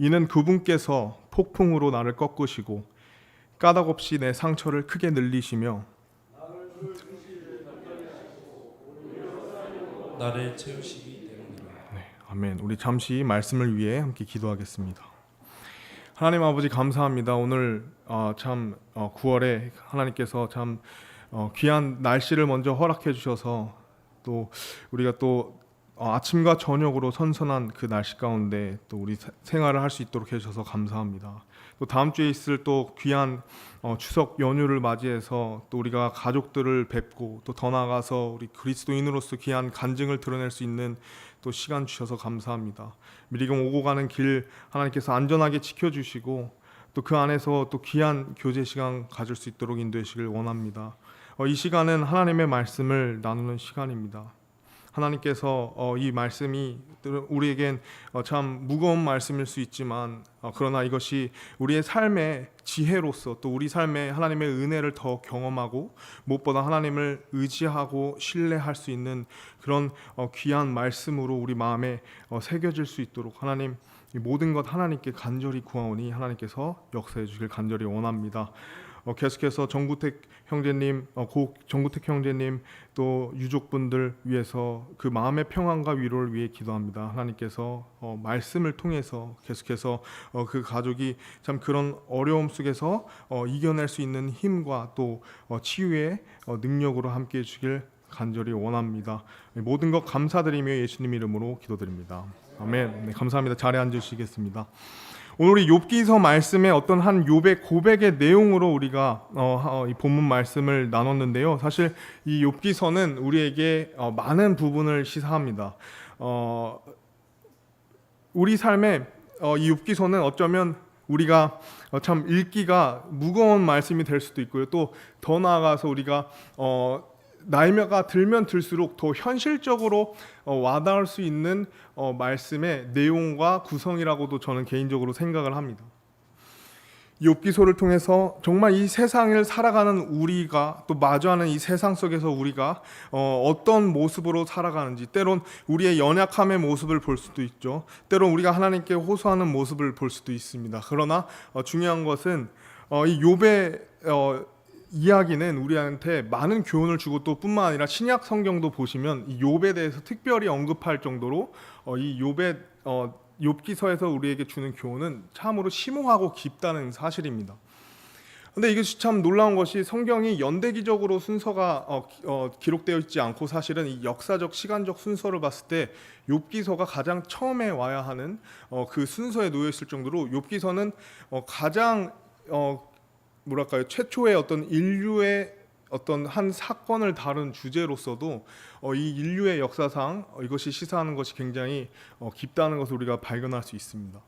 이는 그분께서 폭풍으로 나를 꺾으시고 까닭없이 내 상처를 크게 늘리시며 나를 채우시기 때문이라. 아멘. 우리 잠시 말씀을 위해 함께 기도하겠습니다. 하나님 아버지 감사합니다. 오늘 9월에 하나님께서 참 귀한 날씨를 먼저 허락해 주셔서 또 우리가 또 아침과 저녁으로 선선한 그 날씨 가운데 또 우리 생활을 할 수 있도록 해주셔서 감사합니다. 또 다음 주에 있을 또 귀한 추석 연휴를 맞이해서 또 우리가 가족들을 뵙고 또 더 나아가서 우리 그리스도인으로서 귀한 간증을 드러낼 수 있는 또 시간 주셔서 감사합니다. 미리금 오고 가는 길 하나님께서 안전하게 지켜주시고 또 그 안에서 또 귀한 교제 시간 가질 수 있도록 인도해 주시길 원합니다. 이 시간은 하나님의 말씀을 나누는 시간입니다. 하나님께서 이 말씀이 우리에겐 참 무거운 말씀일 수 있지만 그러나 이것이 우리의 삶의 지혜로서 또 우리 삶에 하나님의 은혜를 더 경험하고 무엇보다 하나님을 의지하고 신뢰할 수 있는 그런 귀한 말씀으로 우리 마음에 새겨질 수 있도록 하나님 이 모든 것 하나님께 간절히 구하오니 하나님께서 역사해 주길 간절히 원합니다. 계속해서 정구택 형제님, 정구택 형제님 또 유족분들 위해서 그 마음의 평안과 위로를 위해 기도합니다. 하나님께서 말씀을 통해서 계속해서 그 가족이 참 그런 어려움 속에서 이겨낼 수 있는 힘과 또 치유의 능력으로 함께해 주길 간절히 원합니다. 모든 것 감사드리며 예수님 이름으로 기도드립니다. 아멘. 네, 감사합니다. 자리에 앉으시겠습니다. 오늘 우리 욥기서 말씀의 어떤 한 욥의 고백의 내용으로 우리가 이 본문 말씀을 나눴는데요. 사실 이 욥기서는 우리에게 많은 부분을 시사합니다. 우리 삶에 이 욥기서는 어쩌면 우리가 참 읽기가 무거운 말씀이 될 수도 있고요. 또 더 나아가서 우리가 나이가 들면 들수록 더 현실적으로 와닿을 수 있는 말씀의 내용과 구성이라고도 저는 개인적으로 생각을 합니다. 욥기서를 통해서 정말 이 세상을 살아가는 우리가 또 마주하는 이 세상 속에서 우리가 어떤 모습으로 살아가는지 때론 우리의 연약함의 모습을 볼 수도 있죠. 때론 우리가 하나님께 호소하는 모습을 볼 수도 있습니다. 그러나 중요한 것은 이 욥의 이야기는 우리한테 많은 교훈을 주고 또 뿐만 아니라 신약 성경도 보시면 이 욥에 대해서 특별히 언급할 정도로 이 욥의 욥기서에서 우리에게 주는 교훈은 참으로 심오하고 깊다는 사실입니다. 근데 이것이 참 놀라운 것이 성경이 연대기적으로 순서가 기록되어 있지 않고 사실은 이 역사적 시간적 순서를 봤을 때 욥기서가 가장 처음에 와야 하는 그 순서에 놓여 있을 정도로 욥기서는 가장 최초의 어떤 인류의 어떤 한 사건을 다룬 주제로서도 이 인류의 역사상 이것이 시사하는 것이 굉장히 깊다는 것을 우리가 발견할 수 있습니다.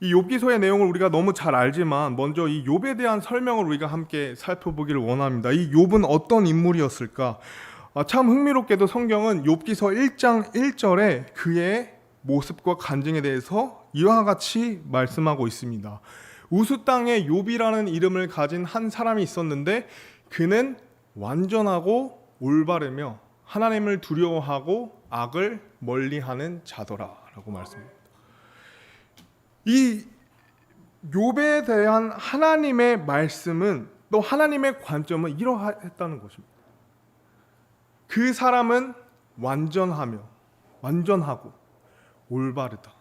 이 욥기서의 내용을 우리가 너무 잘 알지만 먼저 이 욥에 대한 설명을 우리가 함께 살펴보기를 원합니다. 이 욥은 어떤 인물이었을까? 참 흥미롭게도 성경은 욥기서 1장 1절에 그의 모습과 간증에 대해서 이와 같이 말씀하고 있습니다. 우스 땅에 욥이라는 이름을 가진 한 사람이 있었는데 그는 완전하고 올바르며 하나님을 두려워하고 악을 멀리하는 자더라라고 말씀합니다. 이 욥에 대한 하나님의 말씀은 또 하나님의 관점은 이러했다는 것입니다. 그 사람은 완전하고 올바르다.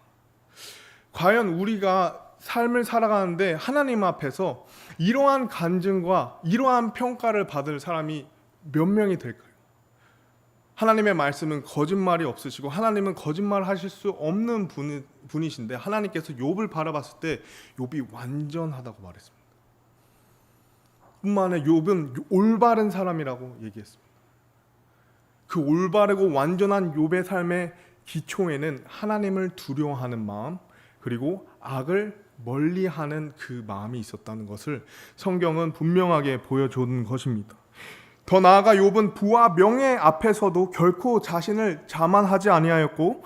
과연 우리가 삶을 살아가는데 하나님 앞에서 이러한 간증과 이러한 평가를 받을 사람이 몇 명이 될까요? 하나님의 말씀은 거짓말이 없으시고 하나님은 거짓말 하실 수 없는 분이신데 하나님께서 욥을 바라봤을 때 욥이 완전하다고 말했습니다. 뿐만 아니라 욥은 올바른 사람이라고 얘기했습니다. 그 올바르고 완전한 욥의 삶의 기초에는 하나님을 두려워하는 마음 그리고 악을 멀리하는 그 마음이 있었다는 것을 성경은 분명하게 보여준 것입니다. 더 나아가 욥은 부와 명예 앞에서도 결코 자신을 자만하지 아니하였고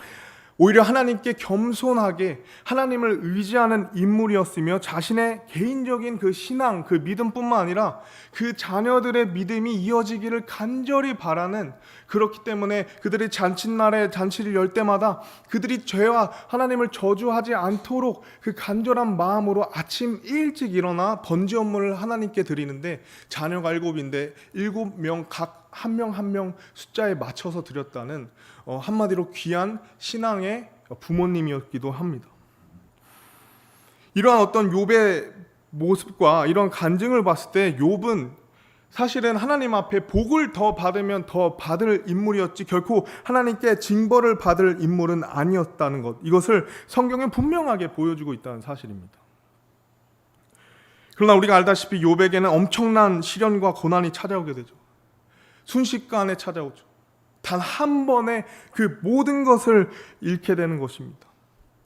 오히려 하나님께 겸손하게 하나님을 의지하는 인물이었으며 자신의 개인적인 그 신앙, 그 믿음뿐만 아니라 그 자녀들의 믿음이 이어지기를 간절히 바라는, 그렇기 때문에 그들이 잔칫날에 잔치를 열 때마다 그들이 죄와 하나님을 저주하지 않도록 그 간절한 마음으로 아침 일찍 일어나 번제 업무를 하나님께 드리는데, 자녀가 7인데 7명 각 한 명 한 명 숫자에 맞춰서 드렸다는 한마디로 귀한 신앙의 부모님이었기도 합니다. 이러한 어떤 욥의 모습과 이런 간증을 봤을 때 욥은 사실은 하나님 앞에 복을 더 받으면 더 받을 인물이었지 결코 하나님께 징벌을 받을 인물은 아니었다는 것, 이것을 성경은 분명하게 보여주고 있다는 사실입니다. 그러나 우리가 알다시피 욥에게는 엄청난 시련과 고난이 찾아오게 되죠. 순식간에 찾아오죠. 단 한 번에 그 모든 것을 잃게 되는 것입니다.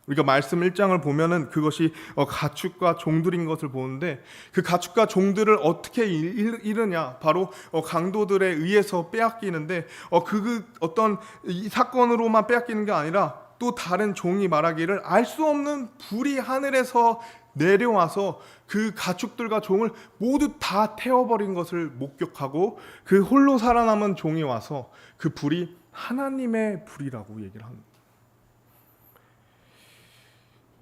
우리가 말씀 1장을 보면은 그것이 가축과 종들인 것을 보는데, 그 가축과 종들을 어떻게 잃으냐, 바로 강도들에 의해서 빼앗기는데, 그 어떤 이 사건으로만 빼앗기는 게 아니라 또 다른 종이 말하기를 알 수 없는 불이 하늘에서 내려와서 그 가축들과 종을 모두 다 태워버린 것을 목격하고, 그 홀로 살아남은 종이 와서 그 불이 하나님의 불이라고 얘기를 합니다.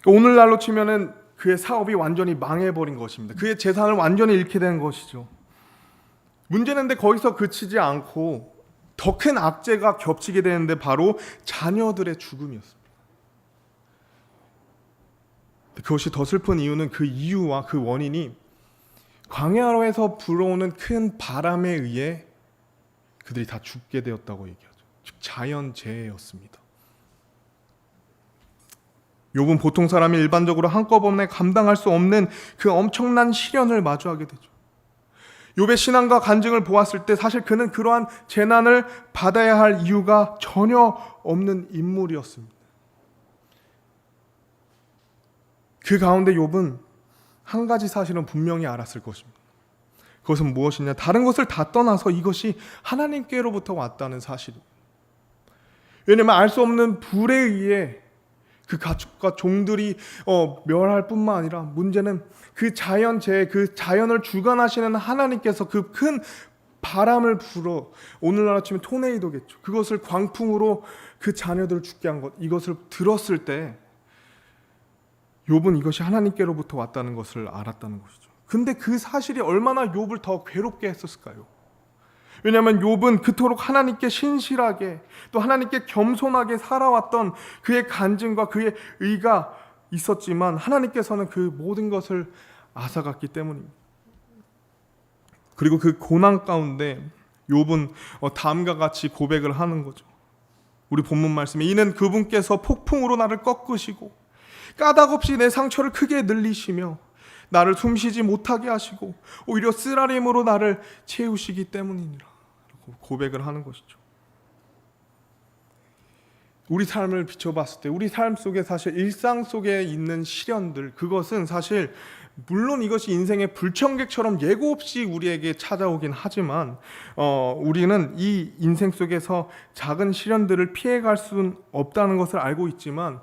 오늘날로 치면은 그의 사업이 완전히 망해버린 것입니다. 그의 재산을 완전히 잃게 된 것이죠. 문제는 거기서 그치지 않고 더 큰 악재가 겹치게 되는데, 바로 자녀들의 죽음이었습니다. 그것이 더 슬픈 이유는 그 이유와 그 원인이 광야로에서 불어오는 큰 바람에 의해 그들이 다 죽게 되었다고 얘기하죠. 즉 자연재해였습니다. 욥은 보통 사람이 일반적으로 한꺼번에 감당할 수 없는 그 엄청난 시련을 마주하게 되죠. 욥의 신앙과 간증을 보았을 때 사실 그는 그러한 재난을 받아야 할 이유가 전혀 없는 인물이었습니다. 그 가운데 욥은 한 가지 사실은 분명히 알았을 것입니다. 그것은 무엇이냐? 다른 것을 다 떠나서 이것이 하나님께로부터 왔다는 사실입니다. 왜냐하면 알 수 없는 불에 의해 그 가축과 종들이 멸할 뿐만 아니라, 문제는 그 자연재해, 그 자연을 주관하시는 하나님께서 그 큰 바람을 불어, 오늘날 치면 토네이도겠죠, 그것을 광풍으로 그 자녀들을 죽게 한 것, 이것을 들었을 때 욥은 이것이 하나님께로부터 왔다는 것을 알았다는 것이죠. 근데 그 사실이 얼마나 욥을 더 괴롭게 했었을까요? 왜냐하면 욥은 그토록 하나님께 신실하게, 또 하나님께 겸손하게 살아왔던 그의 간증과 그의 의가 있었지만, 하나님께서는 그 모든 것을 앗아갔기 때문입니다. 그리고 그 고난 가운데 욥은 다음과 같이 고백을 하는 거죠. 우리 본문 말씀에, 이는 그분께서 폭풍으로 나를 꺾으시고 까닭없이 내 상처를 크게 늘리시며 나를 숨쉬지 못하게 하시고 오히려 쓰라림으로 나를 채우시기 때문이니라 라고 고백을 하는 것이죠. 우리 삶을 비춰봤을 때 우리 삶 속에 사실 일상 속에 있는 시련들, 그것은 사실 물론 이것이 인생의 불청객처럼 예고 없이 우리에게 찾아오긴 하지만 우리는 이 인생 속에서 작은 시련들을 피해갈 수는 없다는 것을 알고 있지만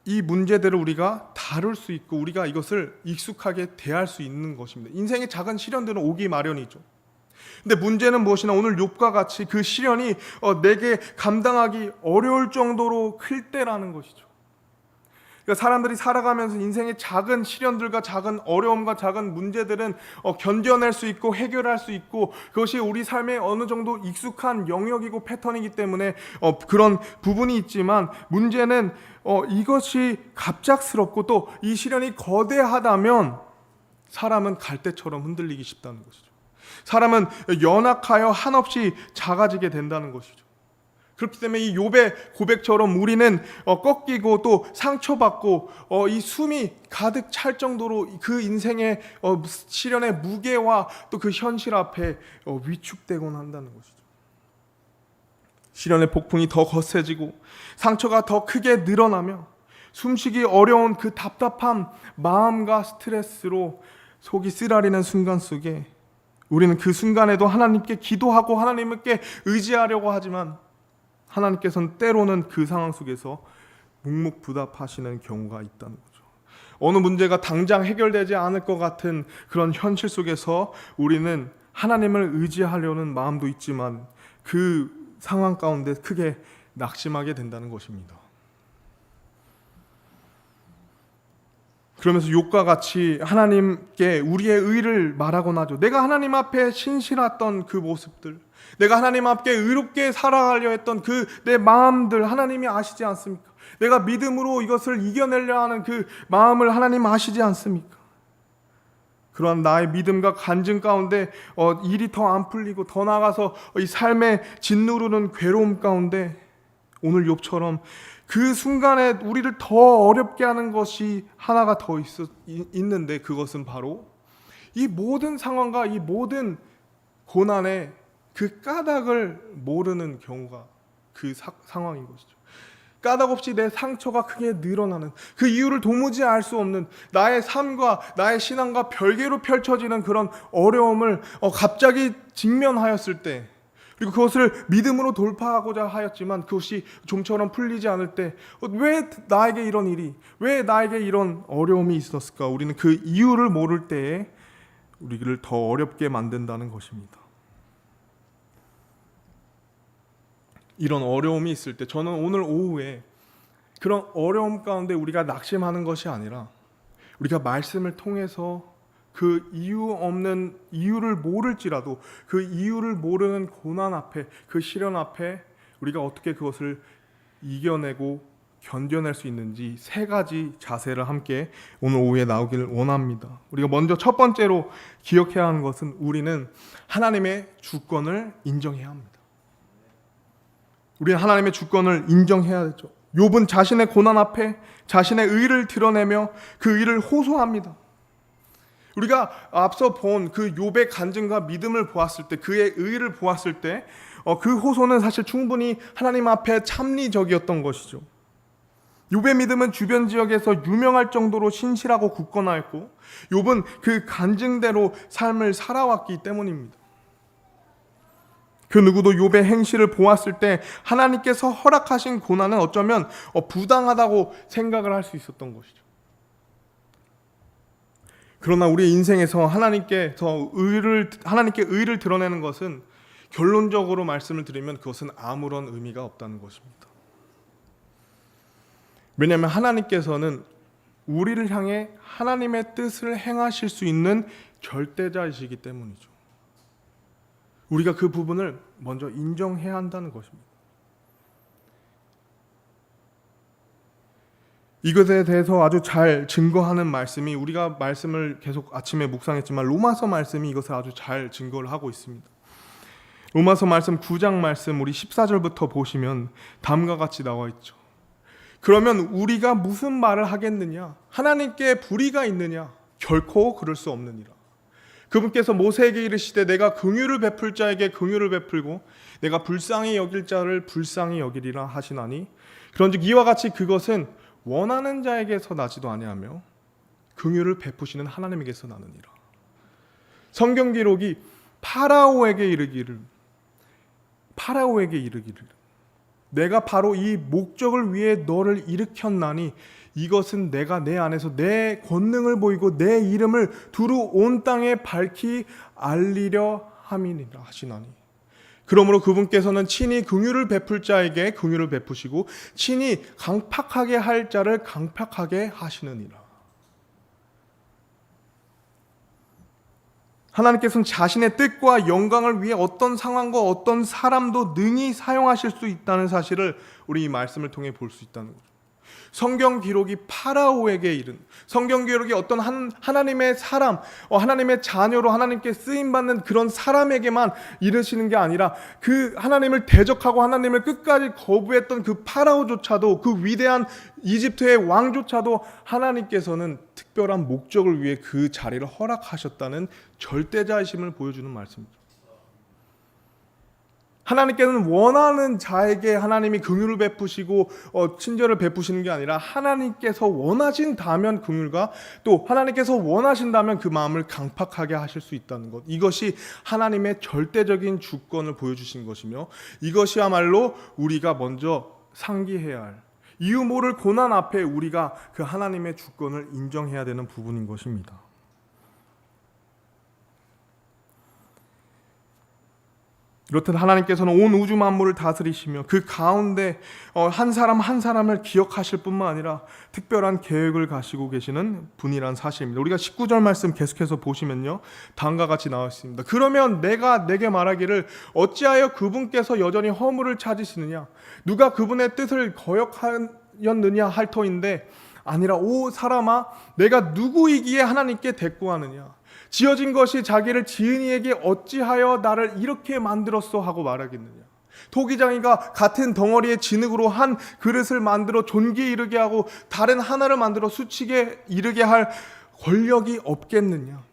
이 문제들을 우리가 다룰 수 있고 우리가 이것을 익숙하게 대할 수 있는 것입니다. 인생의 작은 시련들은 오기 마련이죠. 근데 문제는 무엇이나 오늘 욥과 같이 그 시련이 내게 감당하기 어려울 정도로 클 때라는 것이죠. 그러니까 사람들이 살아가면서 인생의 작은 시련들과 작은 어려움과 작은 문제들은 견뎌낼 수 있고 해결할 수 있고, 그것이 우리 삶에 어느 정도 익숙한 영역이고 패턴이기 때문에 그런 부분이 있지만, 문제는 이것이 갑작스럽고 또 이 시련이 거대하다면 사람은 갈대처럼 흔들리기 쉽다는 것이죠. 사람은 연약하여 한없이 작아지게 된다는 것이죠. 그렇기 때문에 이 욥의 고백처럼 우리는 꺾이고 또 상처받고 이 숨이 가득 찰 정도로 그 인생의 시련의 무게와 또 그 현실 앞에 위축되곤 한다는 것이죠. 시련의 폭풍이 더 거세지고 상처가 더 크게 늘어나며 숨쉬기 어려운 그 답답한 마음과 스트레스로 속이 쓰라리는 순간 속에 우리는 그 순간에도 하나님께 기도하고 하나님께 의지하려고 하지만 하나님께서는 때로는 그 상황 속에서 묵묵부답하시는 경우가 있다는 거죠. 어느 문제가 당장 해결되지 않을 것 같은 그런 현실 속에서 우리는 하나님을 의지하려는 마음도 있지만 그 상황 가운데 크게 낙심하게 된다는 것입니다. 그러면서 욥과 같이 하나님께 우리의 의를 말하곤 하죠. 내가 하나님 앞에 신실했던 그 모습들, 내가 하나님 앞에 의롭게 살아가려 했던 그 내 마음들 하나님이 아시지 않습니까? 내가 믿음으로 이것을 이겨내려 하는 그 마음을 하나님 아시지 않습니까? 그러한 나의 믿음과 간증 가운데 일이 더 안 풀리고 더 나아가서 이 삶에 짓누르는 괴로움 가운데 오늘 욥처럼 그 순간에 우리를 더 어렵게 하는 것이 하나가 더 있는데 그것은 바로 이 모든 상황과 이 모든 고난의 그 까닭을 모르는 경우가 그 상황인 것이죠. 까닭 없이 내 상처가 크게 늘어나는 그 이유를 도무지 알 수 없는 나의 삶과 나의 신앙과 별개로 펼쳐지는 그런 어려움을 갑자기 직면하였을 때, 그리고 그것을 믿음으로 돌파하고자 하였지만 그것이 좀처럼 풀리지 않을 때 왜 나에게 이런 일이, 왜 나에게 이런 어려움이 있었을까? 우리는 그 이유를 모를 때에 우리를 더 어렵게 만든다는 것입니다. 이런 어려움이 있을 때 저는 오늘 오후에 그런 어려움 가운데 우리가 낙심하는 것이 아니라 우리가 말씀을 통해서 그 이유 없는 이유를 모를지라도 그 이유를 모르는 고난 앞에, 그 시련 앞에 우리가 어떻게 그것을 이겨내고 견뎌낼 수 있는지 세 가지 자세를 함께 오늘 오후에 나오기를 원합니다. 우리가 먼저 첫 번째로 기억해야 하는 것은 우리는 하나님의 주권을 인정해야 합니다. 우리는 하나님의 주권을 인정해야 되죠. 욥은 자신의 고난 앞에 자신의 의를 드러내며 그 의를 호소합니다. 우리가 앞서 본 그 욥의 간증과 믿음을 보았을 때, 그의 의를 보았을 때 그 호소는 사실 충분히 하나님 앞에 참리적이었던 것이죠. 욥의 믿음은 주변 지역에서 유명할 정도로 신실하고 굳건하였고 욥은 그 간증대로 삶을 살아왔기 때문입니다. 그 누구도 욥의 행실을 보았을 때 하나님께서 허락하신 고난은 어쩌면 부당하다고 생각을 할 수 있었던 것이죠. 그러나 우리 인생에서 하나님께 의를 드러내는 것은 결론적으로 말씀을 드리면 그것은 아무런 의미가 없다는 것입니다. 왜냐하면 하나님께서는 우리를 향해 하나님의 뜻을 행하실 수 있는 절대자이시기 때문이죠. 우리가 그 부분을 먼저 인정해야 한다는 것입니다. 이것에 대해서 아주 잘 증거하는 말씀이, 우리가 말씀을 계속 아침에 묵상했지만 로마서 말씀이 이것을 아주 잘 증거를 하고 있습니다. 로마서 말씀 9장 말씀 우리 14절부터 보시면 다음과 같이 나와 있죠. 그러면 우리가 무슨 말을 하겠느냐? 하나님께 불의가 있느냐? 결코 그럴 수 없느니라. 그분께서 모세에게 이르시되 내가 긍휼을 베풀 자에게 긍휼을 베풀고 내가 불쌍히 여길 자를 불쌍히 여기리라 하시나니 그런즉 이와 같이 그것은 원하는 자에게서 나지도 아니하며 긍휼을 베푸시는 하나님에게서 나느니라. 성경 기록이 파라오에게 이르기를 내가 바로 이 목적을 위해 너를 일으켰나니 이것은 내가 내 안에서 내 권능을 보이고 내 이름을 두루 온 땅에 밝히 알리려 함이니라 하시나니 그러므로 그분께서는 친히 긍휼을 베풀 자에게 긍휼을 베푸시고 친히 강팍하게 할 자를 강팍하게 하시느니라. 하나님께서는 자신의 뜻과 영광을 위해 어떤 상황과 어떤 사람도 능히 사용하실 수 있다는 사실을 우리 이 말씀을 통해 볼 수 있다는 거죠. 성경 기록이 파라오에게 이른, 성경 기록이 어떤 하나님의 사람, 하나님의 자녀로 하나님께 쓰임받는 그런 사람에게만 이르시는 게 아니라 그 하나님을 대적하고 하나님을 끝까지 거부했던 그 파라오조차도, 그 위대한 이집트의 왕조차도 하나님께서는 특별한 목적을 위해 그 자리를 허락하셨다는 절대자이심을 보여주는 말씀이죠. 하나님께는 원하는 자에게 하나님이 긍휼을 베푸시고 친절을 베푸시는 게 아니라 하나님께서 원하신다면 긍휼과 또 하나님께서 원하신다면 그 마음을 강팍하게 하실 수 있다는 것, 이것이 하나님의 절대적인 주권을 보여주신 것이며, 이것이야말로 우리가 먼저 상기해야 할, 이유 모를 고난 앞에 우리가 그 하나님의 주권을 인정해야 되는 부분인 것입니다. 이렇듯 하나님께서는 온 우주 만물을 다스리시며 그 가운데 한 사람 한 사람을 기억하실 뿐만 아니라 특별한 계획을 가지고 계시는 분이란 사실입니다. 우리가 19절 말씀 계속해서 보시면요, 다음과 같이 나와 있습니다. 그러면 내가 내게 말하기를 어찌하여 그분께서 여전히 허물을 찾으시느냐, 누가 그분의 뜻을 거역하였느냐 할 터인데, 아니라 오 사람아, 내가 누구이기에 하나님께 대꾸하느냐, 지어진 것이 자기를 지은 이에게 어찌하여 나를 이렇게 만들었소 하고 말하겠느냐. 토기장이가 같은 덩어리의 진흙으로 한 그릇을 만들어 존귀에 이르게 하고 다른 하나를 만들어 수치게 이르게 할 권력이 없겠느냐.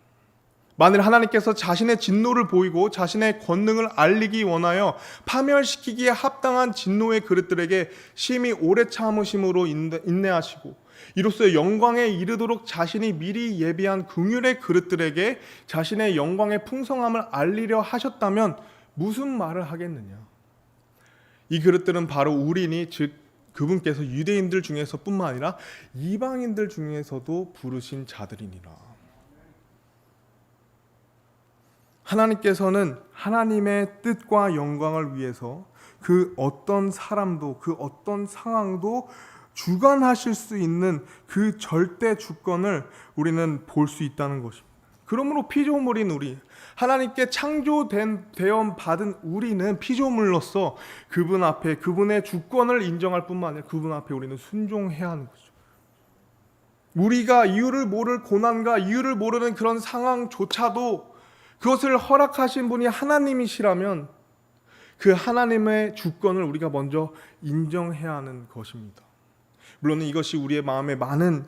만일 하나님께서 자신의 진노를 보이고 자신의 권능을 알리기 원하여 파멸시키기에 합당한 진노의 그릇들에게 심히 오래 참으심으로 인내하시고 이로써 영광에 이르도록 자신이 미리 예비한 긍휼의 그릇들에게 자신의 영광의 풍성함을 알리려 하셨다면 무슨 말을 하겠느냐. 이 그릇들은 바로 우리니 즉 그분께서 유대인들 중에서 뿐만 아니라 이방인들 중에서도 부르신 자들이니라. 하나님께서는 하나님의 뜻과 영광을 위해서 그 어떤 사람도 그 어떤 상황도 주관하실 수 있는 그 절대 주권을 우리는 볼 수 있다는 것입니다. 그러므로 피조물인 우리, 하나님께 창조된 대원 받은 우리는 피조물로서 그분 앞에 그분의 주권을 인정할 뿐만 아니라 그분 앞에 우리는 순종해야 하는 거죠. 우리가 이유를 모를 고난과 이유를 모르는 그런 상황조차도 그것을 허락하신 분이 하나님이시라면 그 하나님의 주권을 우리가 먼저 인정해야 하는 것입니다. 물론 이것이 우리의 마음에 많은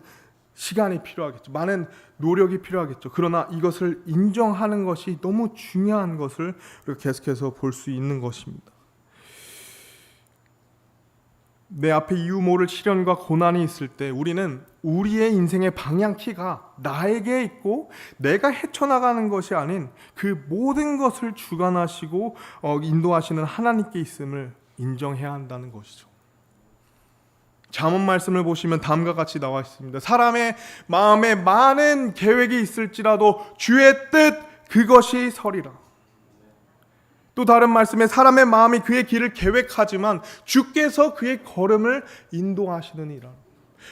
시간이 필요하겠죠. 많은 노력이 필요하겠죠. 그러나 이것을 인정하는 것이 너무 중요한 것을 우리가 계속해서 볼 수 있는 것입니다. 내 앞에 이유 모를 시련과 고난이 있을 때 우리는 우리의 인생의 방향키가 나에게 있고 내가 헤쳐나가는 것이 아닌 그 모든 것을 주관하시고 인도하시는 하나님께 있음을 인정해야 한다는 것이죠. 잠언 말씀을 보시면 다음과 같이 나와 있습니다. 사람의 마음에 많은 계획이 있을지라도 주의 뜻 그것이 서리라. 또 다른 말씀에 사람의 마음이 그의 길을 계획하지만 주께서 그의 걸음을 인도하시느니라.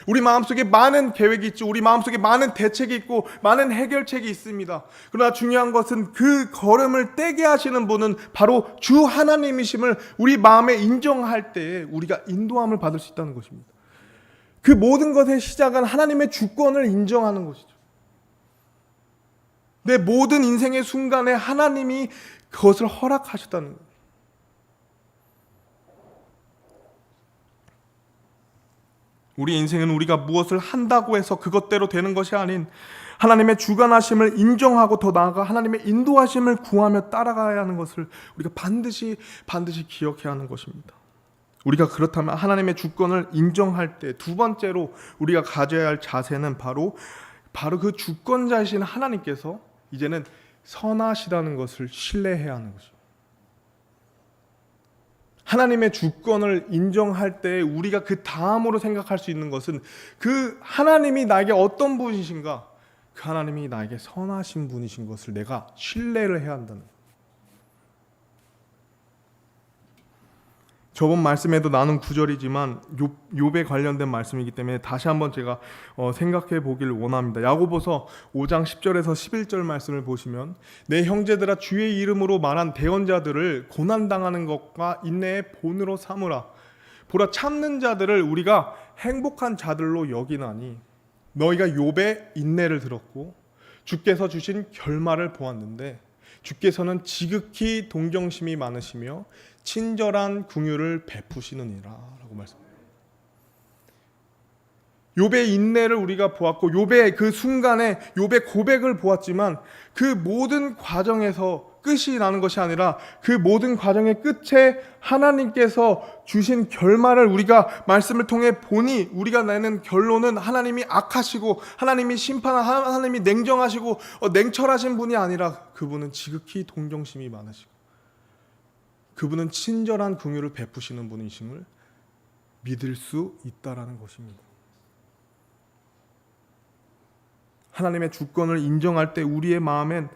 우리 마음속에 많은 계획이 있죠. 우리 마음속에 많은 대책이 있고 많은 해결책이 있습니다. 그러나 중요한 것은 그 걸음을 떼게 하시는 분은 바로 주 하나님이심을 우리 마음에 인정할 때에 우리가 인도함을 받을 수 있다는 것입니다. 그 모든 것의 시작은 하나님의 주권을 인정하는 것이죠. 내 모든 인생의 순간에 하나님이 그것을 허락하셨다는 거예요. 우리 인생은 우리가 무엇을 한다고 해서 그것대로 되는 것이 아닌 하나님의 주관하심을 인정하고 더 나아가 하나님의 인도하심을 구하며 따라가야 하는 것을 우리가 반드시 기억해야 하는 것입니다. 우리가 그렇다면 하나님의 주권을 인정할 때 두 번째로 우리가 가져야 할 자세는 바로 그 주권자이신 하나님께서 이제는 선하시다는 것을 신뢰해야 하는 것입니다. 하나님의 주권을 인정할 때 우리가 그 다음으로 생각할 수 있는 것은 그 하나님이 나에게 어떤 분이신가, 그 하나님이 나에게 선하신 분이신 것을 내가 신뢰를 해야 한다는 거예요. 저번 말씀에도 나눈 구절이지만 욥에 관련된 말씀이기 때문에 다시 한번 제가 생각해 보길 원합니다. 야고보서 5장 10절에서 11절 말씀을 보시면 내 형제들아 주의 이름으로 말한 대언자들을 고난당하는 것과 인내의 본으로 삼으라. 보라 참는 자들을 우리가 행복한 자들로 여기나니 너희가 욥의 인내를 들었고 주께서 주신 결말을 보았는데 주께서는 지극히 동정심이 많으시며 친절한 긍휼을 베푸시느니라 라고 말씀합니다. 욥의 인내를 우리가 보았고 욥의 그 순간에 욥의 고백을 보았지만 그 모든 과정에서 끝이 나는 것이 아니라 그 모든 과정의 끝에 하나님께서 주신 결말을 우리가 말씀을 통해 보니 우리가 내는 결론은 하나님이 악하시고 하나님이 심판하시고 하나님이 냉정하시고 냉철하신 분이 아니라 그분은 지극히 동정심이 많으시고 그분은 친절한 긍휼을 베푸시는 분이심을 믿을 수 있다라는 것입니다. 하나님의 주권을 인정할 때 우리의 마음엔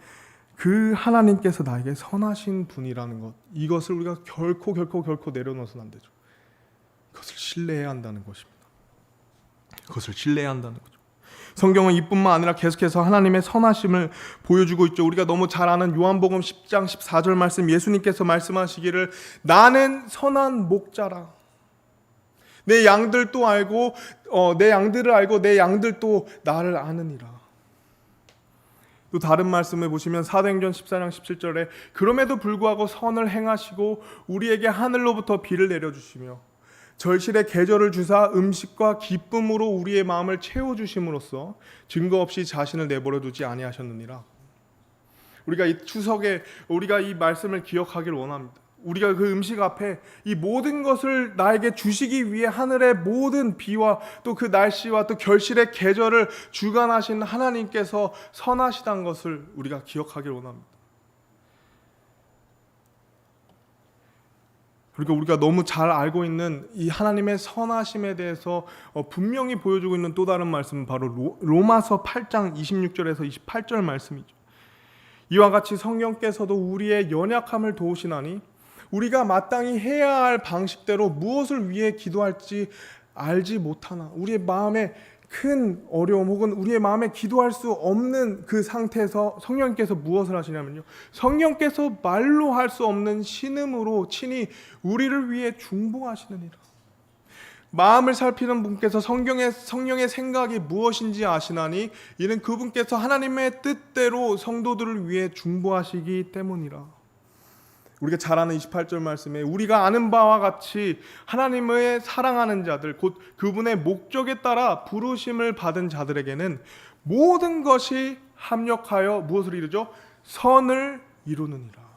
그 하나님께서 나에게 선하신 분이라는 것, 이것을 우리가 결코 내려놓아서는 안 되죠. 그것을 신뢰해야 한다는 것입니다. 그것을 신뢰해야 한다는 거죠. 성경은 이뿐만 아니라 계속해서 하나님의 선하심을 보여주고 있죠. 우리가 너무 잘 아는 요한복음 10장 14절 말씀, 예수님께서 말씀하시기를 나는 선한 목자라. 내 양들도 알고 내 양들을 알고 내 양들도 나를 아느니라. 또 다른 말씀을 보시면 사도행전 14장 17절에 그럼에도 불구하고 선을 행하시고 우리에게 하늘로부터 비를 내려주시며 절실의 계절을 주사 음식과 기쁨으로 우리의 마음을 채워주심으로써 증거 없이 자신을 내버려 두지 아니하셨느니라. 우리가 이 추석에 우리가 이 말씀을 기억하기를 원합니다. 우리가 그 음식 앞에 이 모든 것을 나에게 주시기 위해 하늘의 모든 비와 또 그 날씨와 또 결실의 계절을 주관하신 하나님께서 선하시다는 것을 우리가 기억하기를 원합니다. 그러니까 우리가 너무 잘 알고 있는 이 하나님의 선하심에 대해서 분명히 보여주고 있는 또 다른 말씀은 바로 로마서 8장 26절에서 28절 말씀이죠. 이와 같이 성령께서도 우리의 연약함을 도우시나니 우리가 마땅히 해야 할 방식대로 무엇을 위해 기도할지 알지 못하나, 우리의 마음에 큰 어려움 혹은 우리의 마음에 기도할 수 없는 그 상태에서 성령께서 무엇을 하시냐면요, 성령께서 말로 할 수 없는 신음으로 친히 우리를 위해 중보하시느니라. 마음을 살피는 분께서 성령의 생각이 무엇인지 아시나니 이는 그분께서 하나님의 뜻대로 성도들을 위해 중보하시기 때문이라. 우리가 잘 아는 28절 말씀에 우리가 아는 바와 같이 하나님의 사랑하는 자들 곧 그분의 목적에 따라 부르심을 받은 자들에게는 모든 것이 합력하여 무엇을 이루죠? 선을 이루느니라.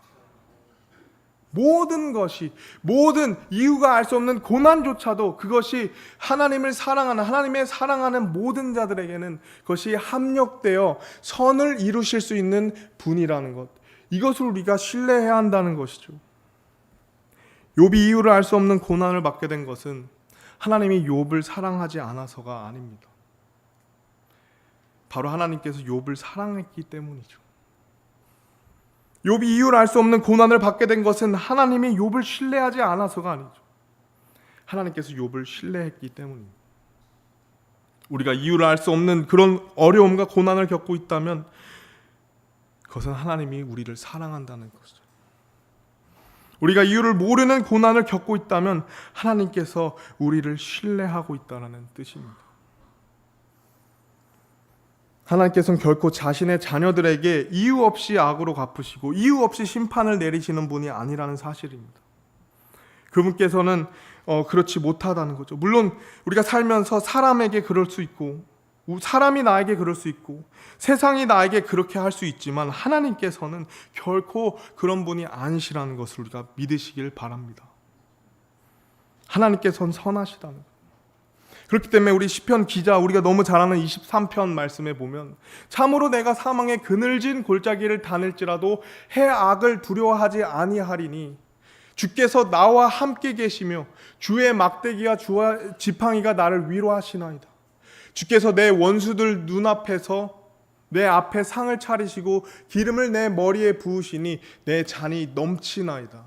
모든 것이, 모든 이유가 알 수 없는 고난조차도 그것이 하나님을 사랑하는, 하나님의 사랑하는 모든 자들에게는 그것이 합력되어 선을 이루실 수 있는 분이라는 것, 이것을 우리가 신뢰해야 한다는 것이죠. 욥이 이유를 알 수 없는 고난을 받게 된 것은 하나님이 욥을 사랑하지 않아서가 아닙니다. 바로 하나님께서 욥을 사랑했기 때문이죠. 욥이 이유를 알 수 없는 고난을 받게 된 것은 하나님이 욥을 신뢰하지 않아서가 아니죠. 하나님께서 욥을 신뢰했기 때문입니다. 우리가 이유를 알 수 없는 그런 어려움과 고난을 겪고 있다면 그것은 하나님이 우리를 사랑한다는 것이죠. 우리가 이유를 모르는 고난을 겪고 있다면 하나님께서 우리를 신뢰하고 있다는 뜻입니다. 하나님께서는 결코 자신의 자녀들에게 이유 없이 악으로 갚으시고 이유 없이 심판을 내리시는 분이 아니라는 사실입니다. 그분께서는 그렇지 못하다는 거죠. 물론 우리가 살면서 사람에게 그럴 수 있고 사람이 나에게 그럴 수 있고 세상이 나에게 그렇게 할 수 있지만 하나님께서는 결코 그런 분이 아니시라는 것을 우리가 믿으시길 바랍니다. 하나님께서는 선하시다는 것. 그렇기 때문에 우리 시편 기자, 우리가 너무 잘 아는 23편 말씀에 보면 참으로 내가 사망의 그늘진 골짜기를 다닐지라도 해 악을 두려워하지 아니하리니 주께서 나와 함께 계시며 주의 막대기와 주와 지팡이가 나를 위로하시나이다. 주께서 내 원수들 눈앞에서 내 앞에 상을 차리시고 기름을 내 머리에 부으시니 내 잔이 넘치나이다.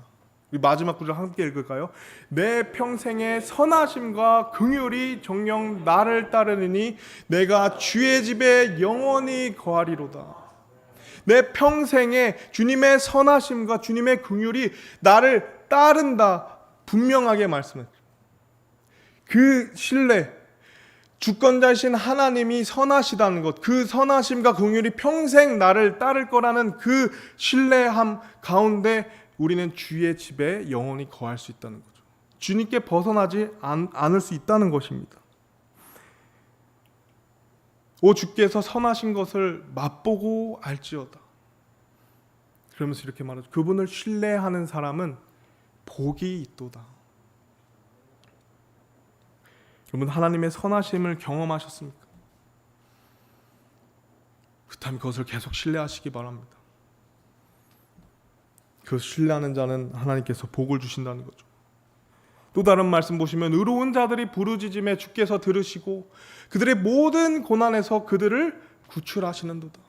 우리 마지막 구절 함께 읽을까요? 내 평생의 선하심과 긍휼이 정녕 나를 따르니 내가 주의 집에 영원히 거하리로다. 내 평생에 주님의 선하심과 주님의 긍휼이 나를 따른다. 분명하게 말씀했죠. 그 신뢰, 주권자이신 하나님이 선하시다는 것, 그 선하심과 긍휼이 평생 나를 따를 거라는 그 신뢰함 가운데 우리는 주의 집에 영원히 거할 수 있다는 거죠. 주님께 벗어나지 않을 수 있다는 것입니다. 오 주께서 선하신 것을 맛보고 알지어다. 그러면서 이렇게 말하죠. 그분을 신뢰하는 사람은 복이 있도다. 여러분, 하나님의 선하심을 경험하셨습니까? 그렇다면 그것을 계속 신뢰하시기 바랍니다. 그 신뢰하는 자는 하나님께서 복을 주신다는 거죠. 또 다른 말씀 보시면 의로운 자들이 부르짖음에 주께서 들으시고 그들의 모든 고난에서 그들을 구출하시는도다.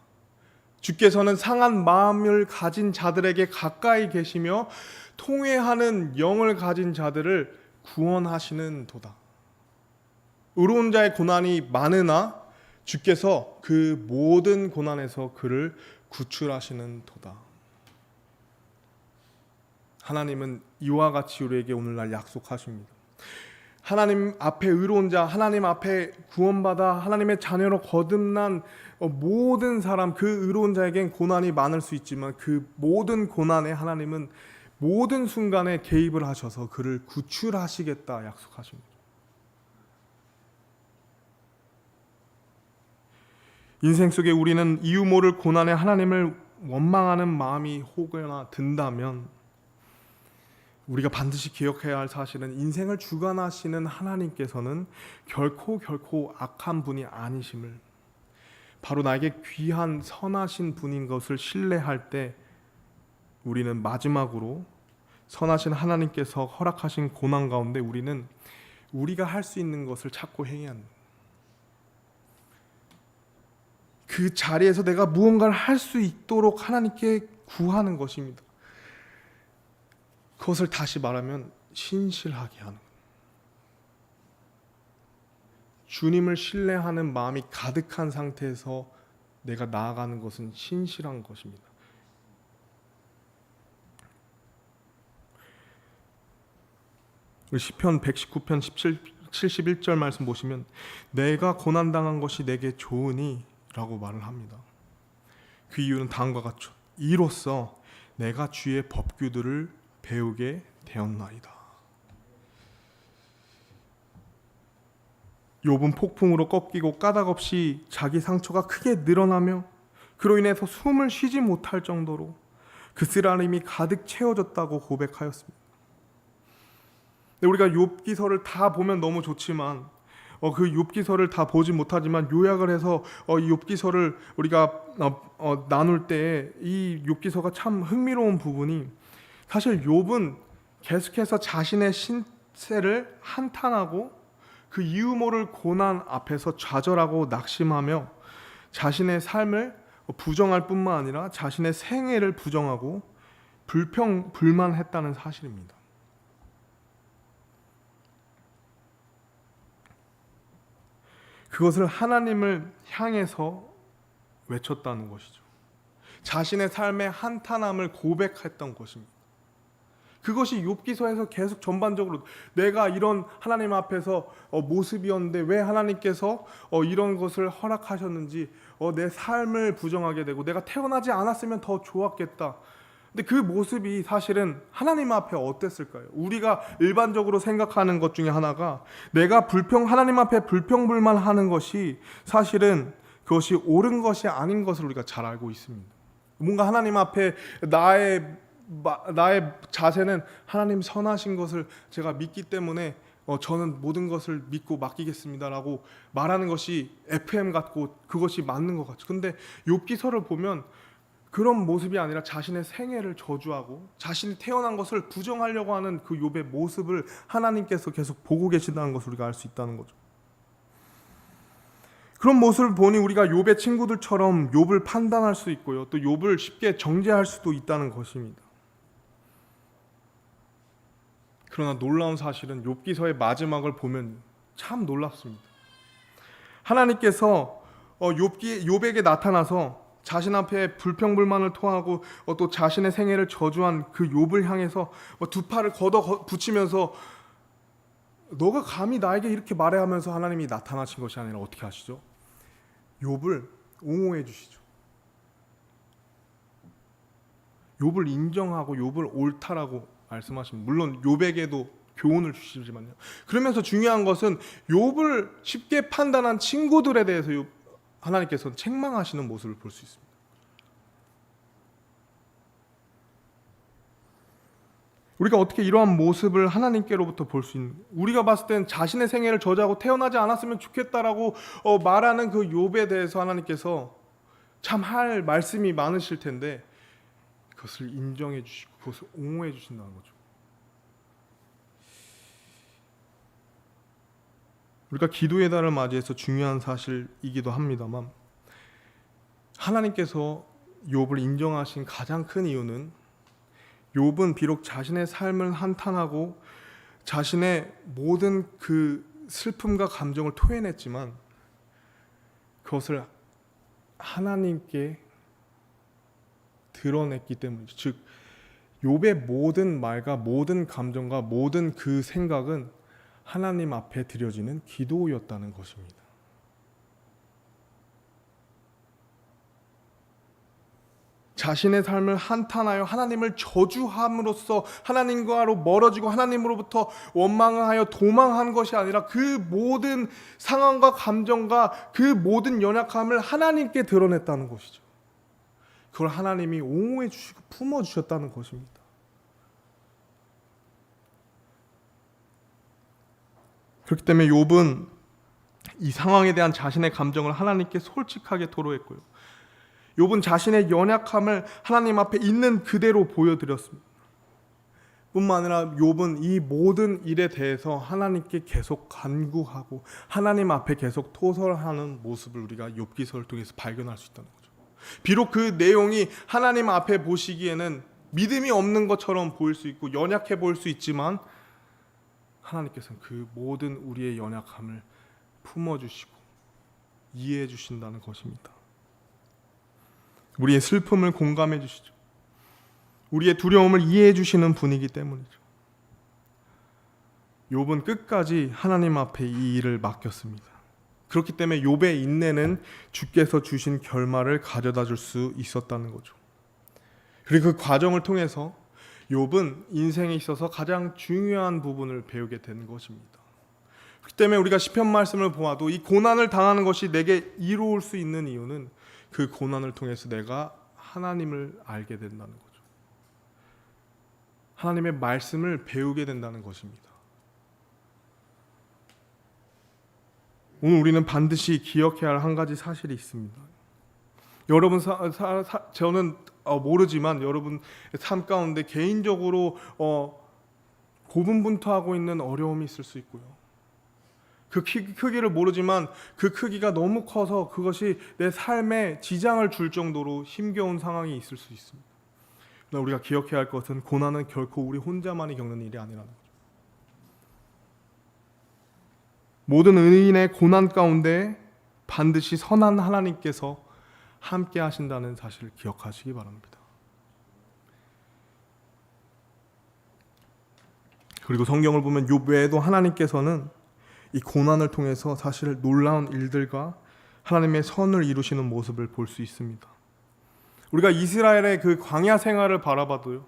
주께서는 상한 마음을 가진 자들에게 가까이 계시며 통회하는 영을 가진 자들을 구원하시는 도다. 의로운 자의 고난이 많으나 주께서 그 모든 고난에서 그를 구출하시는 도다. 하나님은 이와 같이 우리에게 오늘날 약속하십니다. 하나님 앞에 의로운 자, 하나님 앞에 구원받아 하나님의 자녀로 거듭난 모든 사람, 그 의로운 자에겐 고난이 많을 수 있지만 그 모든 고난에 하나님은 모든 순간에 개입을 하셔서 그를 구출하시겠다 약속하십니다. 인생 속에 우리는 이유 모를 고난에 하나님을 원망하는 마음이 혹여나 든다면 우리가 반드시 기억해야 할 사실은 인생을 주관하시는 하나님께서는 결코 악한 분이 아니심을, 바로 나에게 귀한 선하신 분인 것을 신뢰할 때 우리는 마지막으로 선하신 하나님께서 허락하신 고난 가운데 우리는 우리가 할 수 있는 것을 찾고 행해야 합니다. 그 자리에서 내가 무언가를 할 수 있도록 하나님께 구하는 것입니다. 그것을 다시 말하면 신실하게 하는 것. 주님을 신뢰하는 마음이 가득한 상태에서 내가 나아가는 것은 신실한 것입니다. 시편 119편 71절 말씀 보시면 내가 고난당한 것이 내게 좋으니 라고 말을 합니다. 그 이유는 다음과 같죠. 이로써 내가 주의 법규들을 배우게 되었나이다. 욥은 폭풍으로 꺾이고 까닭없이 자기 상처가 크게 늘어나며 그로 인해서 숨을 쉬지 못할 정도로 그 쓰라림이 가득 채워졌다고 고백하였습니다. 우리가 욥기서를 다 보면 너무 좋지만 그 욥기서를 다 보지 못하지만 요약을 해서 이 욥기서를 우리가 나눌 때 이 욥기서가 참 흥미로운 부분이, 사실 욥은 계속해서 자신의 신세를 한탄하고 그 이유 모를 고난 앞에서 좌절하고 낙심하며 자신의 삶을 부정할 뿐만 아니라 자신의 생애를 부정하고 불만했다는 사실입니다. 그것을 하나님을 향해서 외쳤다는 것이죠. 자신의 삶의 한탄함을 고백했던 것입니다. 그것이 욥기서에서 계속 전반적으로 내가 이런 하나님 앞에서 모습이었는데 왜 하나님께서 이런 것을 허락하셨는지, 내 삶을 부정하게 되고 내가 태어나지 않았으면 더 좋았겠다. 근데 그 모습이 사실은 하나님 앞에 어땠을까요? 우리가 일반적으로 생각하는 것 중에 하나가 내가 하나님 앞에 불평불만하는 것이 사실은 그것이 옳은 것이 아닌 것을 우리가 잘 알고 있습니다. 뭔가 하나님 앞에 나의 자세는 하나님 선하신 것을 제가 믿기 때문에 저는 모든 것을 믿고 맡기겠습니다라고 말하는 것이 FM 같고 그것이 맞는 것 같죠. 근데 욥기서를 보면 그런 모습이 아니라 자신의 생애를 저주하고 자신이 태어난 것을 부정하려고 하는 그 욥의 모습을 하나님께서 계속 보고 계신다는 것을 우리가 알 수 있다는 거죠. 그런 모습을 보니 우리가 욥의 친구들처럼 욥을 판단할 수 있고요, 또 욥을 쉽게 정죄할 수도 있다는 것입니다. 그러나 놀라운 사실은 욥기서의 마지막을 보면 참 놀랍습니다. 하나님께서 욥에게 나타나서 자신 앞에 불평불만을 토하고 또 자신의 생애를 저주한 그 욥을 향해서 두 팔을 걷어 붙이면서 너가 감히 나에게 이렇게 말해 하면서 하나님이 나타나신 것이 아니라 어떻게 하시죠? 욥을 옹호해 주시죠. 욥을 인정하고 욥을 옳다라고 말씀하십니다. 물론 욥에게도 교훈을 주시지만요. 그러면서 중요한 것은 욥을 쉽게 판단한 친구들에 대해서 하나님께서는 책망하시는 모습을 볼 수 있습니다. 우리가 어떻게 이러한 모습을 하나님께로부터 볼 수 있는, 우리가 봤을 땐 자신의 생애를 저지하고 태어나지 않았으면 좋겠다라고 말하는 그 욥에 대해서 하나님께서 참 할 말씀이 많으실 텐데 그것을 인정해 주시고 그것을 옹호해 주신다는 거죠. 우리가 기도의 달을 맞이해서 중요한 사실이기도 합니다만, 하나님께서 욥을 인정하신 가장 큰 이유는, 욥은 비록 자신의 삶을 한탄하고 자신의 모든 그 슬픔과 감정을 토해냈지만 그것을 하나님께 드러냈기 때문이죠. 즉 욥의 모든 말과 모든 감정과 모든 그 생각은 하나님 앞에 드려지는 기도였다는 것입니다. 자신의 삶을 한탄하여 하나님을 저주함으로써 하나님과로 멀어지고 하나님으로부터 원망하여 도망한 것이 아니라 그 모든 상황과 감정과 그 모든 연약함을 하나님께 드러냈다는 것이죠. 그걸 하나님이 옹호해 주시고 품어 주셨다는 것입니다. 그렇기 때문에 욥은 이 상황에 대한 자신의 감정을 하나님께 솔직하게 토로했고요. 욥은 자신의 연약함을 하나님 앞에 있는 그대로 보여드렸습니다. 뿐만 아니라 욥은 이 모든 일에 대해서 하나님께 계속 간구하고 하나님 앞에 계속 토설하는 모습을 우리가 욥기서를 통해서 발견할 수 있다는 거죠. 비록 그 내용이 하나님 앞에 보시기에는 믿음이 없는 것처럼 보일 수 있고 연약해 보일 수 있지만, 하나님께서는 그 모든 우리의 연약함을 품어주시고 이해해 주신다는 것입니다. 우리의 슬픔을 공감해 주시죠. 우리의 두려움을 이해해 주시는 분이기 때문이죠. 욥은 끝까지 하나님 앞에 이 일을 맡겼습니다. 그렇기 때문에 욥의 인내는 주께서 주신 결말을 가져다 줄 수 있었다는 거죠. 그리고 그 과정을 통해서 욥은 인생에 있어서 가장 중요한 부분을 배우게 되는 것입니다. 그렇기 때문에 우리가 시편 말씀을 보아도 이 고난을 당하는 것이 내게 이로울 수 있는 이유는 그 고난을 통해서 내가 하나님을 알게 된다는 거죠. 하나님의 말씀을 배우게 된다는 것입니다. 오늘 우리는 반드시 기억해야 할 한 가지 사실이 있습니다. 여러분 저는 모르지만 여러분 삶 가운데 개인적으로 고분분투하고 있는 어려움이 있을 수 있고요. 그 크기를 모르지만 그 크기가 너무 커서 그것이 내 삶에 지장을 줄 정도로 힘겨운 상황이 있을 수 있습니다. 그러나 우리가 기억해야 할 것은 고난은 결코 우리 혼자만이 겪는 일이 아니라는 거죠. 모든 의인의 고난 가운데 반드시 선한 하나님께서 함께 하신다는 사실을 기억하시기 바랍니다. 그리고 성경을 보면 욥 외에도 하나님께서는 이 고난을 통해서 사실 놀라운 일들과 하나님의 선을 이루시는 모습을 볼 수 있습니다. 우리가 이스라엘의 그 광야 생활을 바라봐도요,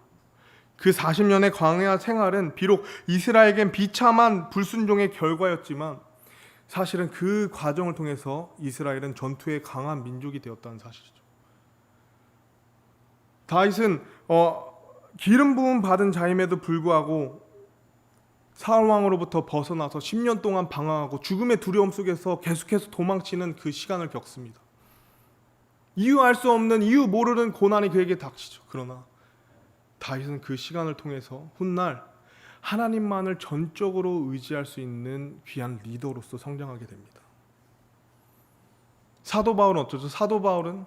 그 40년의 광야 생활은 비록 이스라엘에겐 비참한 불순종의 결과였지만 사실은 그 과정을 통해서 이스라엘은 전투에 강한 민족이 되었다는 사실이죠. 다윗은 기름 부음 받은 자임에도 불구하고 사울 왕으로부터 벗어나서 10년 동안 방황하고 죽음의 두려움 속에서 계속해서 도망치는 그 시간을 겪습니다. 이유 알 수 없는, 이유 모르는 고난이 그에게 닥치죠. 그러나 다윗은 그 시간을 통해서 훗날 하나님만을 전적으로 의지할 수 있는 귀한 리더로서 성장하게 됩니다. 사도 바울은 어쩌죠? 사도 바울은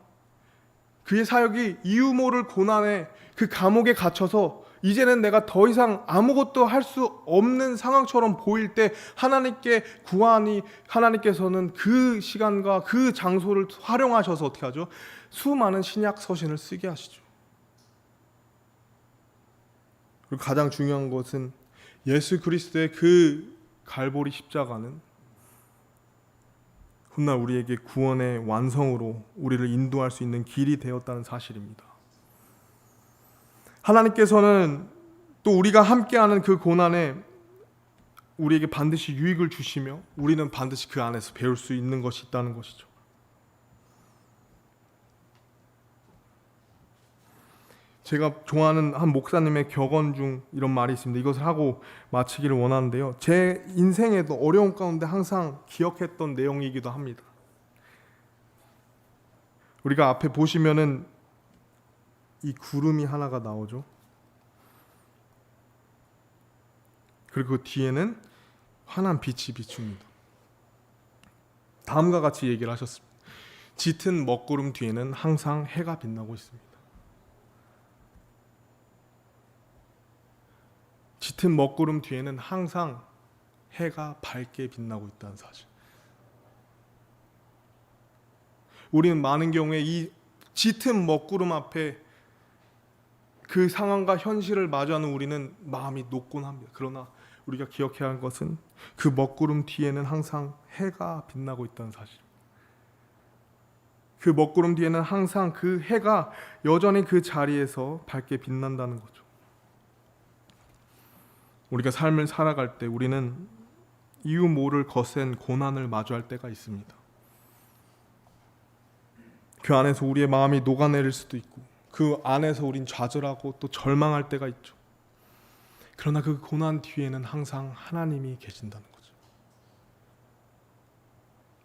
그의 사역이 이유 모를 고난에 그 감옥에 갇혀서 이제는 내가 더 이상 아무것도 할 수 없는 상황처럼 보일 때 하나님께 구하니 하나님께서는 그 시간과 그 장소를 활용하셔서 어떻게 하죠? 수많은 신약 서신을 쓰게 하시죠. 그리고 가장 중요한 것은 예수 그리스도의 그 갈보리 십자가는 훗날 우리에게 구원의 완성으로 우리를 인도할 수 있는 길이 되었다는 사실입니다. 하나님께서는 또 우리가 함께하는 그 고난에 우리에게 반드시 유익을 주시며 우리는 반드시 그 안에서 배울 수 있는 것이 있다는 것이죠. 제가 좋아하는 한 목사님의 격언 중 이런 말이 있습니다. 이것을 하고 마치기를 원하는데요. 제 인생에도 어려움 가운데 항상 기억했던 내용이기도 합니다. 우리가 앞에 보시면은 이 구름이 하나가 나오죠. 그리고 그 뒤에는 환한 빛이 비춥니다. 다음과 같이 얘기를 하셨습니다. 짙은 먹구름 뒤에는 항상 해가 빛나고 있습니다. 짙은 먹구름 뒤에는 항상 해가 밝게 빛나고 있다는 사실. 우리는 많은 경우에 이 짙은 먹구름 앞에 그 상황과 현실을 마주하는 우리는 마음이 녹곤 합니다. 그러나 우리가 기억해야 할 것은 그 먹구름 뒤에는 항상 해가 빛나고 있다는 사실. 그 먹구름 뒤에는 항상 그 해가 여전히 그 자리에서 밝게 빛난다는 거죠. 우리가 삶을 살아갈 때 우리는 이유 모를 거센 고난을 마주할 때가 있습니다. 그 안에서 우리의 마음이 녹아내릴 수도 있고 그 안에서 우린 좌절하고 또 절망할 때가 있죠. 그러나 그 고난 뒤에는 항상 하나님이 계신다는 거죠.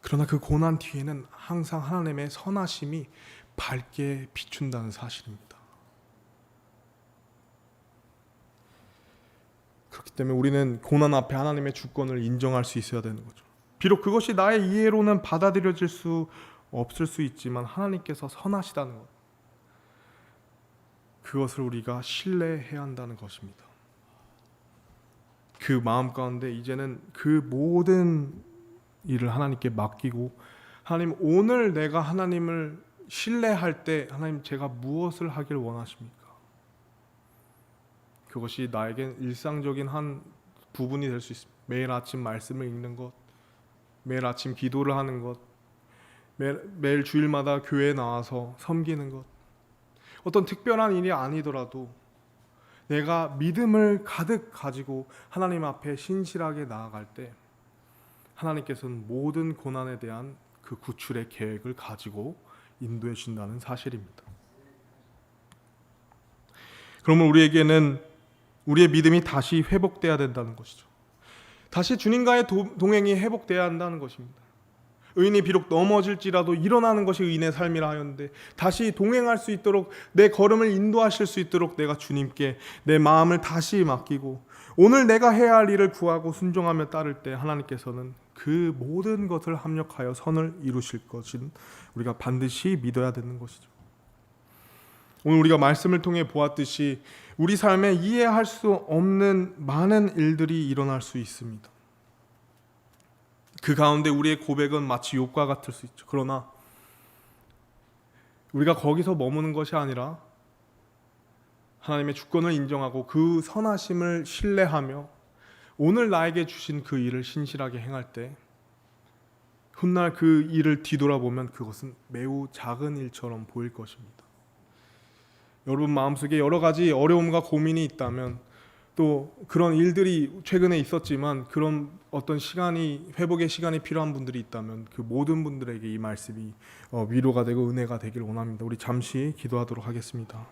그러나 그 고난 뒤에는 항상 하나님의 선하심이 밝게 비춘다는 사실입니다. 그렇기 때문에 우리는 고난 앞에 하나님의 주권을 인정할 수 있어야 되는 거죠. 비록 그것이 나의 이해로는 받아들여질 수 없을 수 있지만 하나님께서 선하시다는 것, 그것을 우리가 신뢰해야 한다는 것입니다. 그 마음 가운데 이제는 그 모든 일을 하나님께 맡기고, 하나님, 오늘 내가 하나님을 신뢰할 때 하나님, 제가 무엇을 하길 원하십니까? 그것이 나에겐 일상적인 한 부분이 될 수 있습니다. 매일 아침 말씀을 읽는 것, 매일 아침 기도를 하는 것, 매일 주일마다 교회에 나와서 섬기는 것, 어떤 특별한 일이 아니더라도 내가 믿음을 가득 가지고 하나님 앞에 신실하게 나아갈 때 하나님께서는 모든 고난에 대한 그 구출의 계획을 가지고 인도해 주신다는 사실입니다. 그러면 우리에게는 우리의 믿음이 다시 회복돼야 된다는 것이죠. 다시 주님과의 동행이 회복돼야 한다는 것입니다. 의인이 비록 넘어질지라도 일어나는 것이 의인의 삶이라 하였는데, 다시 동행할 수 있도록, 내 걸음을 인도하실 수 있도록 내가 주님께 내 마음을 다시 맡기고 오늘 내가 해야 할 일을 구하고 순종하며 따를 때 하나님께서는 그 모든 것을 합력하여 선을 이루실 것인 우리가 반드시 믿어야 되는 것이죠. 오늘 우리가 말씀을 통해 보았듯이 우리 삶에 이해할 수 없는 많은 일들이 일어날 수 있습니다. 그 가운데 우리의 고백은 마치 욥과 같을 수 있죠. 그러나 우리가 거기서 머무는 것이 아니라 하나님의 주권을 인정하고 그 선하심을 신뢰하며 오늘 나에게 주신 그 일을 신실하게 행할 때 훗날 그 일을 뒤돌아보면 그것은 매우 작은 일처럼 보일 것입니다. 여러분 마음속에 여러 가지 어려움과 고민이 있다면, 또 그런 일들이 최근에 있었지만 그런 어떤 시간이, 회복의 시간이 필요한 분들이 있다면 그 모든 분들에게 이 말씀이 위로가 되고 은혜가 되길 원합니다. 우리 잠시 기도하도록 하겠습니다.